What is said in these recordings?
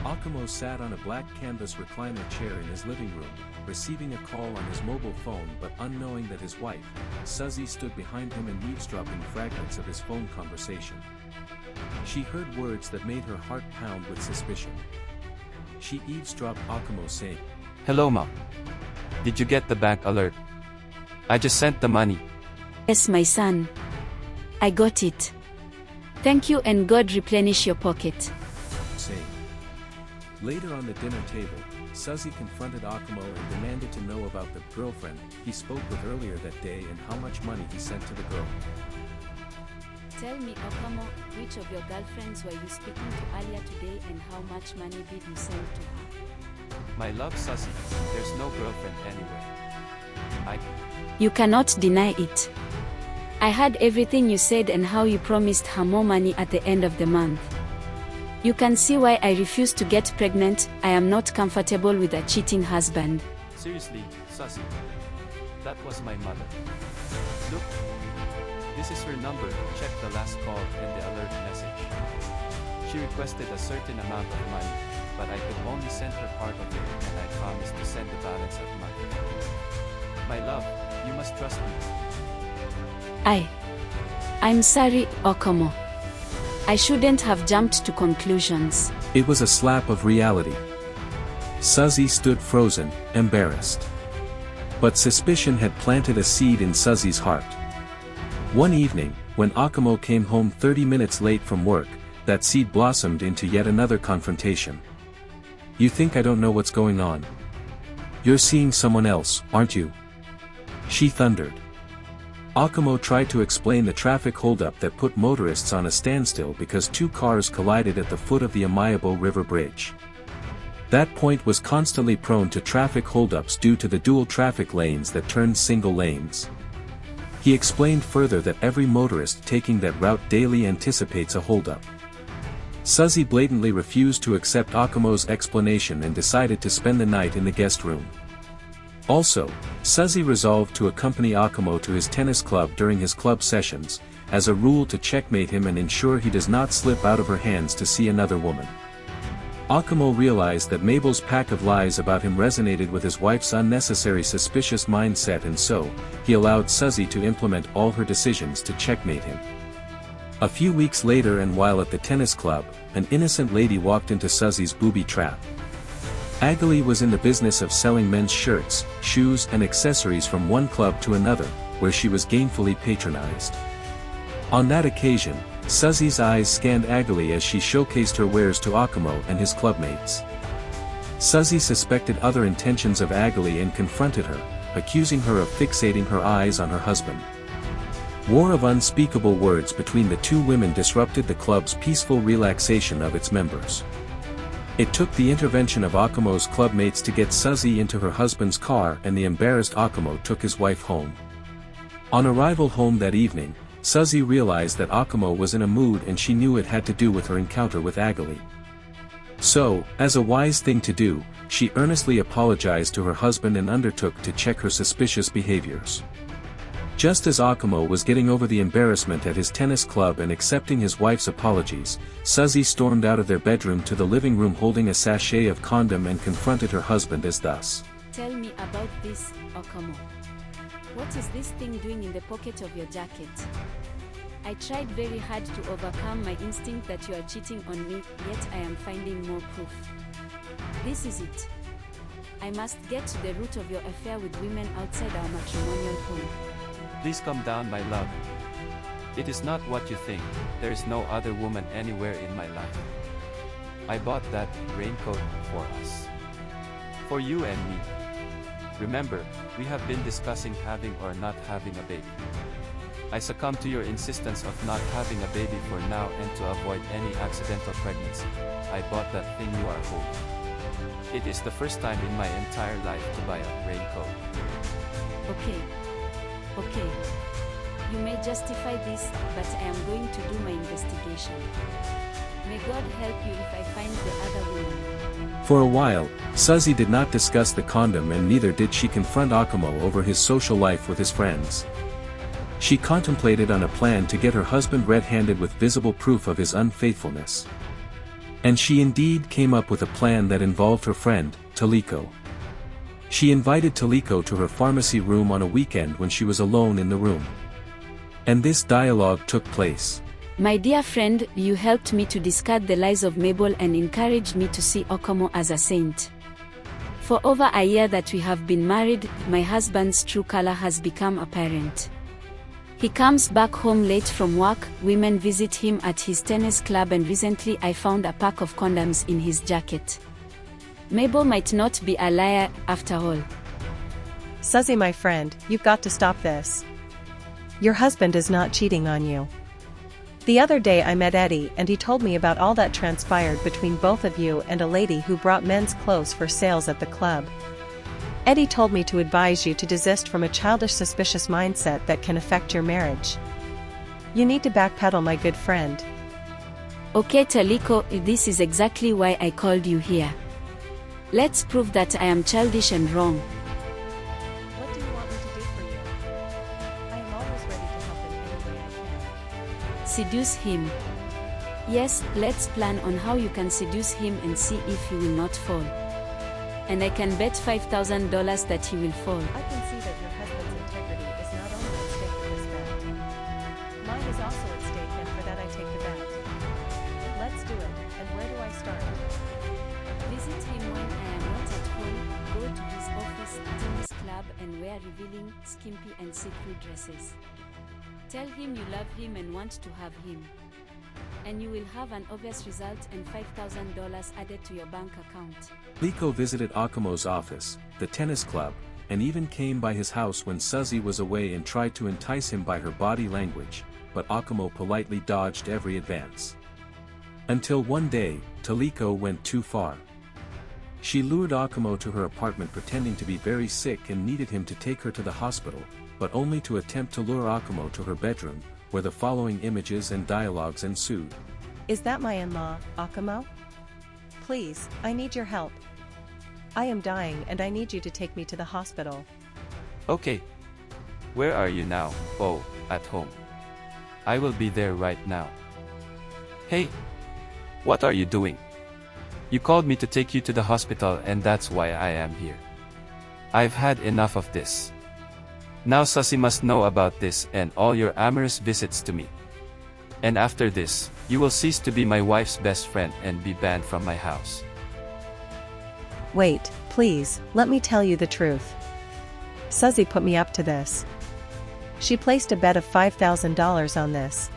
Akamo sat on a black canvas recliner chair in his living room, receiving a call on his mobile phone but unknowing that his wife, Suzzie, stood behind him and eavesdropping fragments of his phone conversation. She heard words that made her heart pound with suspicion. She eavesdropped Akamo saying, "Hello ma. Did you get the bank alert? I just sent the money." "Yes, my son. I got it. Thank you and God replenish your pocket." saying. Later on the dinner table, Suzzie confronted Akamo and demanded to know about the girlfriend he spoke with earlier that day and how much money he sent to the girl. "Tell me, Akamo, which of your girlfriends were you speaking to earlier today and how much money did you send to her?" My love Suzzie, there's no girlfriend anywhere. You cannot deny it. I heard everything you said and how you promised her more money at the end of the month. You can see why I refuse to get pregnant. I am not comfortable with a cheating husband. Seriously, Suzzie. That was my mother. Look. This is her number. Check the last call and the alert message. She requested a certain amount of money, but I could only send her part of it and I promised to send the balance at month. My love, you must trust me. I'm sorry, Akamo. I shouldn't have jumped to conclusions. It was a slap of reality. Suzzie stood frozen, embarrassed. But suspicion had planted a seed in Suzzie's heart. One evening, when Akamo came home 30 minutes late from work, that seed blossomed into yet another confrontation. "You think I don't know what's going on? You're seeing someone else, aren't you?" she thundered. Akamo tried to explain the traffic holdup that put motorists on a standstill because two cars collided at the foot of the Amayabo River Bridge. That point was constantly prone to traffic holdups due to the dual traffic lanes that turned single lanes. He explained further that every motorist taking that route daily anticipates a holdup. Suzzie blatantly refused to accept Akamo's explanation and decided to spend the night in the guest room. Also, Suzzie resolved to accompany Akamo to his tennis club during his club sessions, as a rule to checkmate him and ensure he does not slip out of her hands to see another woman. Akamo realized that Mabel's pack of lies about him resonated with his wife's unnecessary suspicious mindset, and so, he allowed Suzzie to implement all her decisions to checkmate him. A few weeks later, and while at the tennis club, an innocent lady walked into Suzzie's booby trap. Agali was in the business of selling men's shirts, shoes and accessories from one club to another, where she was gainfully patronized. On that occasion, Suzzie's eyes scanned Agali as she showcased her wares to Akamo and his clubmates. Suzzie suspected other intentions of Agali and confronted her, accusing her of fixating her eyes on her husband. War of unspeakable words between the two women disrupted the club's peaceful relaxation of its members. It took the intervention of Akamo's clubmates to get Suzzie into her husband's car, and the embarrassed Akamo took his wife home. On arrival home that evening, Suzzie realized that Akamo was in a mood and she knew it had to do with her encounter with Agali. So, as a wise thing to do, she earnestly apologized to her husband and undertook to check her suspicious behaviors. Just as Akamo was getting over the embarrassment at his tennis club and accepting his wife's apologies, Suzzie stormed out of their bedroom to the living room holding a sachet of condom and confronted her husband as thus. "Tell me about this, Akamo. What is this thing doing in the pocket of your jacket? I tried very hard to overcome my instinct that you are cheating on me, yet I am finding more proof. This is it. I must get to the root of your affair with women outside our matrimonial home." Please calm down, my love. It is not what you think. There is no other woman anywhere in my life. I bought that raincoat for us. For you and me. Remember, we have been discussing having or not having a baby. I succumbed to your insistence of not having a baby for now, and to avoid any accidental pregnancy, I bought that thing you are holding. It is the first time in my entire life to buy a raincoat. Okay. You may justify this, but I am going to do my investigation. May God help you if I find the other woman. For a while, Suzzie did not discuss the condom, and neither did she confront Akamo over his social life with his friends. She contemplated on a plan to get her husband red-handed with visible proof of his unfaithfulness. And she indeed came up with a plan that involved her friend, Taliko. She invited Taliko to her pharmacy room on a weekend when she was alone in the room. And this dialogue took place. My dear friend, you helped me to discard the lies of Mabel and encouraged me to see Akamo as a saint. For over a year that we have been married, my husband's true color has become apparent. He comes back home late from work, women visit him at his tennis club, and recently I found a pack of condoms in his jacket. Mabel might not be a liar after all. Suzzie, my friend, you've got to stop this. Your husband is not cheating on you. The other day I met Eddie and he told me about all that transpired between both of you and a lady who brought men's clothes for sales at the club. Eddie told me to advise you to desist from a childish suspicious mindset that can affect your marriage. You need to backpedal, my good friend. Okay Taliko, this is exactly why I called you here. Let's prove that I am childish and wrong. What do you want me to do for you? I am always ready to help in any way I can. Seduce him. Yes, let's plan on how you can seduce him and see if he will not fall. And I can bet $5,000 that he will fall. I can see that your husband's integrity is not only at stake in this bet. Mine is also at stake, and for that I take the bet. Let's do it, and where do I start? Visit him when I am not at home, go to his office, tennis club, and wear revealing, skimpy and see-through dresses. Tell him you love him and want to have him. And you will have an obvious result and $5,000 added to your bank account. Taliko visited Akamo's office, the tennis club, and even came by his house when Suzzie was away and tried to entice him by her body language, but Akamo politely dodged every advance. Until one day, Taliko went too far. She lured Akamo to her apartment pretending to be very sick and needed him to take her to the hospital, but only to attempt to lure Akamo to her bedroom, where the following images and dialogues ensued. Is that my in-law, Akamo? Please, I need your help. I am dying and I need you to take me to the hospital. Okay. Where are you now? Oh, at home. I will be there right now. Hey! What are you doing? You called me to take you to the hospital and that's why I am here. I've had enough of this. Now Suzzie must know about this and all your amorous visits to me. And after this, you will cease to be my wife's best friend and be banned from my house. Wait, please, let me tell you the truth. Suzzie put me up to this. She placed a bet of $5,000 on this.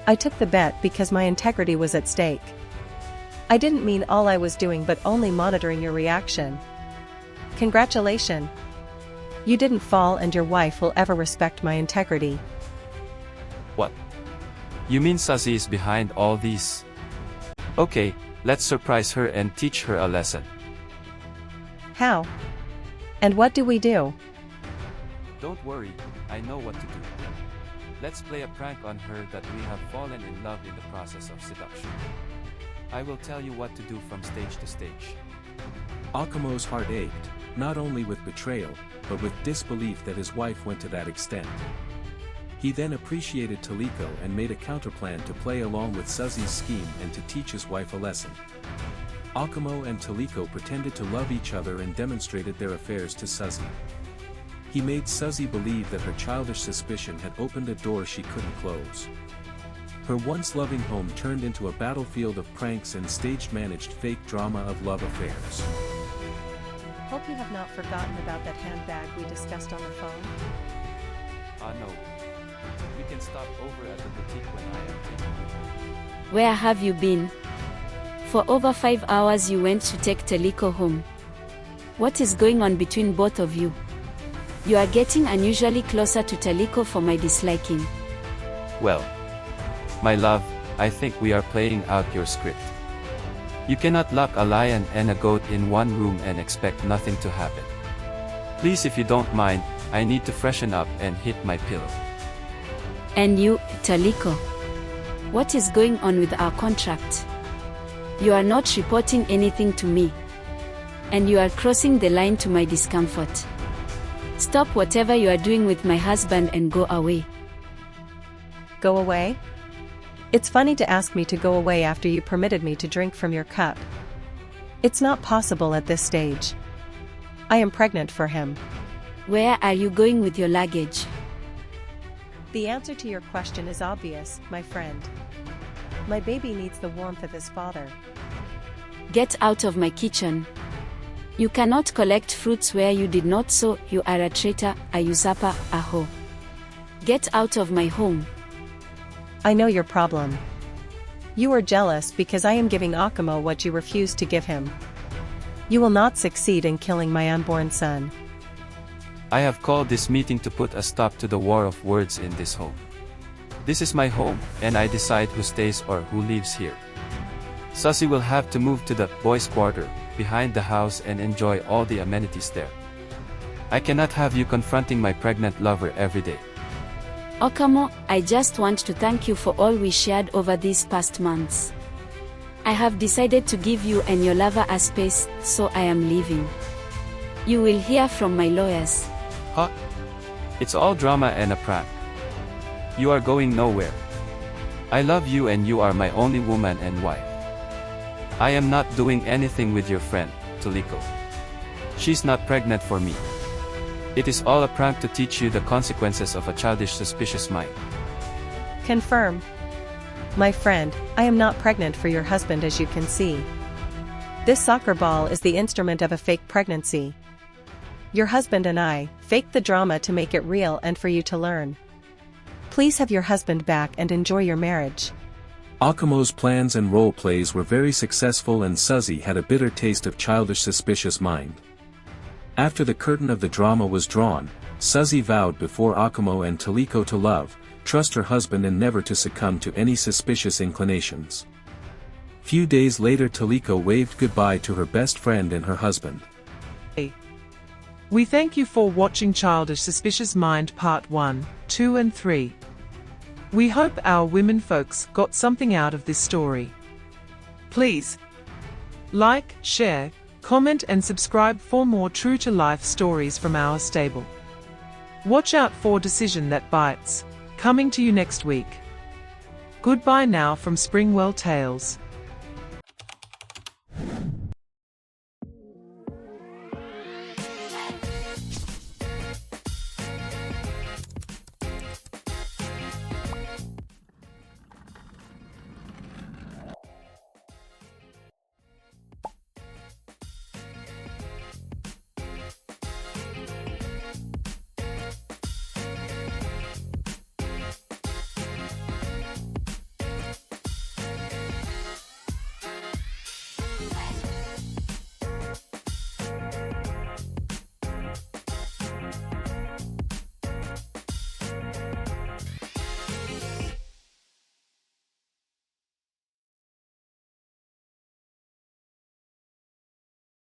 I took the bet because my integrity was at stake. I didn't mean all I was doing but only monitoring your reaction. Congratulations. You didn't fall and your wife will ever respect my integrity. What? You mean Suzzie is behind all these? Okay, let's surprise her and teach her a lesson. How? And what do we do? Don't worry, I know what to do. Let's play a prank on her that we have fallen in love in the process of seduction. I will tell you what to do from stage to stage. Akamo's heart ached, not only with betrayal, but with disbelief that his wife went to that extent. He then appreciated Taliko and made a counterplan to play along with Suzzie's scheme and to teach his wife a lesson. Akamo and Taliko pretended to love each other and demonstrated their affairs to Suzzie. He made Suzzie believe that her childish suspicion had opened a door she couldn't close. Her once loving home turned into a battlefield of pranks and stage-managed fake drama of love affairs. Hope you have not forgotten about that handbag we discussed on the phone. No. We can stop over at the boutique when I am taking you. Where have you been? For over 5 hours you went to take Taliko home. What is going on between both of you? You are getting unusually closer to Taliko for my disliking. Well, my love, I think we are playing out your script. You cannot lock a lion and a goat in one room and expect nothing to happen. Please, if you don't mind, I need to freshen up and hit my pillow. And you, Taliko? What is going on with our contract? You are not reporting anything to me. And you are crossing the line to my discomfort. Stop whatever you are doing with my husband and go away. Go away? It's funny to ask me to go away after you permitted me to drink from your cup. It's not possible at this stage. I am pregnant for him. Where are you going with your luggage? The answer to your question is obvious, my friend. My baby needs the warmth of his father. Get out of my kitchen. You cannot collect fruits where you did not sow. You are a traitor, a usurper, a hoe. Get out of my home. I know your problem. You are jealous because I am giving Akamo what you refused to give him. You will not succeed in killing my unborn son. I have called this meeting to put a stop to the war of words in this home. This is my home, and I decide who stays or who leaves here. Suzzie will have to move to the boys' quarter, behind the house, and enjoy all the amenities there. I cannot have you confronting my pregnant lover every day. Akamo, I just want to thank you for all we shared over these past months. I have decided to give you and your lover a space, so I am leaving. You will hear from my lawyers. Huh? It's all drama and a prank. You are going nowhere. I love you and you are my only woman and wife. I am not doing anything with your friend, Taliko. She's not pregnant for me. It is all a prank to teach you the consequences of a childish, suspicious mind. Confirm. My friend, I am not pregnant for your husband, as you can see. This soccer ball is the instrument of a fake pregnancy. Your husband and I faked the drama to make it real and for you to learn. Please have your husband back and enjoy your marriage. Akamo's plans and role plays were very successful, and Suzzie had a bitter taste of childish, suspicious mind. After the curtain of the drama was drawn, Suzzie vowed before Akamo and Taliko to love, trust her husband, and never to succumb to any suspicious inclinations. Few days later, Taliko waved goodbye to her best friend and her husband. We thank you for watching Childish Suspicious Mind Part 1, 2 and 3. We hope our women folks got something out of this story. Please like, share, comment and subscribe for more true-to-life stories from our stable. Watch out for Decision That Bites, coming to you next week. Goodbye now from Springwell Tales.